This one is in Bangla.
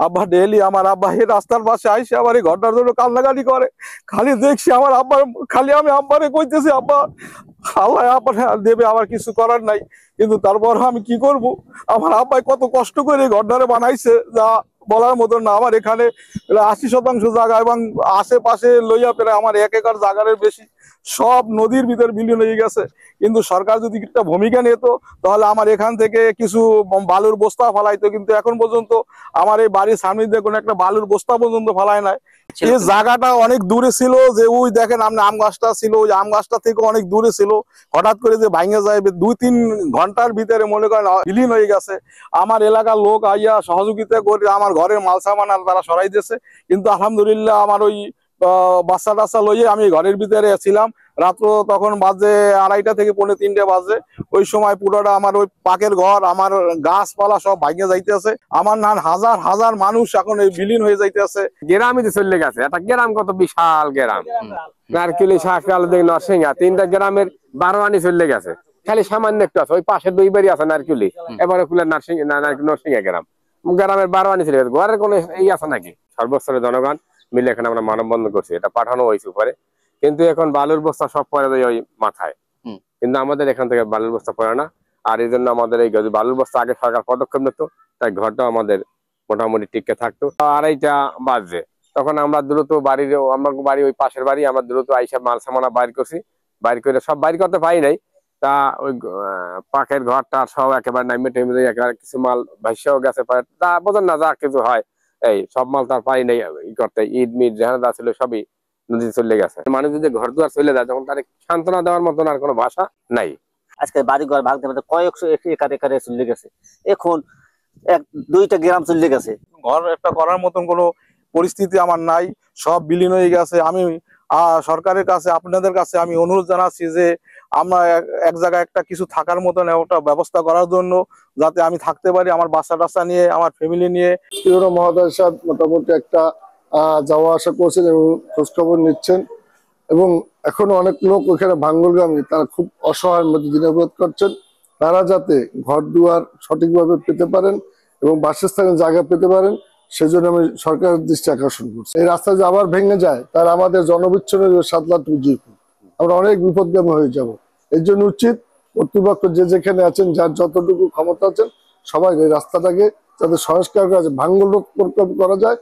আব্বা ডেইলি আমার আব্বা এই রাস্তার পাশে আইসে আমার এই ঘরটার জন্য কান্নাকাটি করে। খালি দেখছি আমার আব্বার, খালি আমি আব্বারে কইতেছি আব্বা আল্লাহ আপনার দেবে, আমার কিছু করার নাই। কিন্তু তারপর আমি কি করব, আমার আব্বাই কত কষ্ট করে এই ঘরটারে বানাইছে যা বলার মতন না। আমার এখানে 80% জায়গা এবং আশেপাশে লইয়া প্রায় আমার 1 একর জায়গার বেশি সব নদীর ভিতর বিলীন হয়ে গেছে। কিন্তু সরকার যদি একটা ভূমিকা নিত তাহলে আমার এখান থেকে কিছু বালুর বস্তা ফেলাইতো, কিন্তু এখন পর্যন্ত আমার এই বাড়ির সামনে দিয়ে কোনো একটা বালুর বস্তা পর্যন্ত ফেলায় নাই। এই জায়গাটা অনেক দূরে ছিল, যে ওই দেখেন আপনি আম গাছটা ছিল, ওই আম গাছটা থেকে অনেক দূরে ছিল। হঠাৎ করে যে ভাঙে যায় 2-3 ঘন্টার ভিতরে মনে করেন বিলীন হয়ে গেছে। আমার এলাকার লোক আইয়া সহযোগিতা করে আমার ঘরের মাল সামান তারা সরাই দিয়েছে। কিন্তু আলহামদুলিল্লাহ আমার ওই বাচ্চা টাচ্চা লইয়ে আমি ঘরের ভিতরে ছিলাম। রাত্র তখন বাজে 2:30 থেকে 2:45 বাজে। ওই সময় পুরোটা আমার ওই পাকের ঘর, আমার গাছপালা সব ভাঙে যাইতেছে। আমার নান হাজার হাজার মানুষ এখন এই বিলীন হয়ে যাইতেছে। গ্রামে যে চলে গেছে, একটা গ্রাম কত বিশাল গ্রাম, নারকেলি, শাঁখাল, নরসিংহা 3টা গ্রামের 12 আনি চলে গেছে। খালি সামান্য একটু আছে, ওই পাশে 2 বাড়ি আছে নারকেলি, এবারে খুলে নরসিংহা গ্রামের 12 আনি চলে গেছে। ঘরের কোনো এই আছে নাকি? সর্বস্তরের জনগণ মিলে এখানে আমরা মানববন্ধন করছি, এটা পাঠানো হয়েছে উপরে। কিন্তু এখন বালুর বস্তা সব পরে যায় ওই মাথায়, কিন্তু আমাদের এখান থেকে বালুর বস্তা পড়ে না। আর এই জন্য আমাদের এই বালুর বস্তা আগে সরকার পদক্ষেপ নিত, তাই ঘরটাও আমাদের মোটামুটি টিকে থাকতো। 2:30 বাজে তখন আমরা দ্রুত আমার বাড়ি ওই পাশের বাড়ি, আমরা দ্রুত আইসা মাল সামানা বাইর করছি। বাইর করে সব বাইর করতে পারি নাই, তা ওই পাকের ঘরটা সব একেবারে নাইমে টেমে একেবারে কিছু মাল ভাইসাও গেছে, তা বোঝেন না যা কিছু হয়। এই সব মাল তার পারি নাই ই করতে, ঈদ মিট যেখানে যা ছিল সবই নদীতে চলে গেছে। মানুষ যদি ঘর দুয়ার চলে যায় তখন তার সান্ত্বনা দেওয়ার মতন আর কোনো ভাষা নাই। আজকে বাড়ি ঘর ভাঙতে ভাঙতে কয়েকশো একর একরে চলে গেছে, এখন 1-2টা গ্রাম চলে গেছে। ঘর একটা করার মতন কোনো পরিস্থিতি আমার নাই, সব বিলীন হয়ে গেছে। আমি সরকারের কাছে, আপনাদের কাছে আমি অনুরোধ জানাচ্ছি যে আমরা এক জায়গায় একটা কিছু থাকার মতন একটা ব্যবস্থা করার জন্য, যাতে আমি থাকতে পারি আমার বাচ্চা টাচ্চা নিয়ে, আমার ফ্যামিলি নিয়ে। ইউরো মহোদয়ের সাথে মোটামুটি একটা যাওয়া আসা করছেন এবং খোঁজখবর নিচ্ছেন, এবং এখনো অনেক লোক ওখানে ভাঙ্গলগামী, তারা খুব অসহায়ের মধ্যে দিনবোধ করছেন। তারা যাতে ঘর দুয়ার সঠিকভাবে পেতে পারেন এবং বাসস্থানের জায়গা পেতে পারেন, সেজন্য আমি সরকারের দৃষ্টি আকর্ষণ করছি। এই রাস্তা যদি আবার ভেঙে যায় তার আমাদের জনবিচ্ছিন্ন 7 লাখ আমরা অনেক বিপদগামী হয়ে যাব। এর জন্য উচিত কর্তৃপক্ষ যে যেখানে আছেন, যার যতটুকু ক্ষমতা আছেন, সবাই এই রাস্তাটাকে যাতে সংস্কার করা যায়, ভাঙ্গল রোধ করা যায়।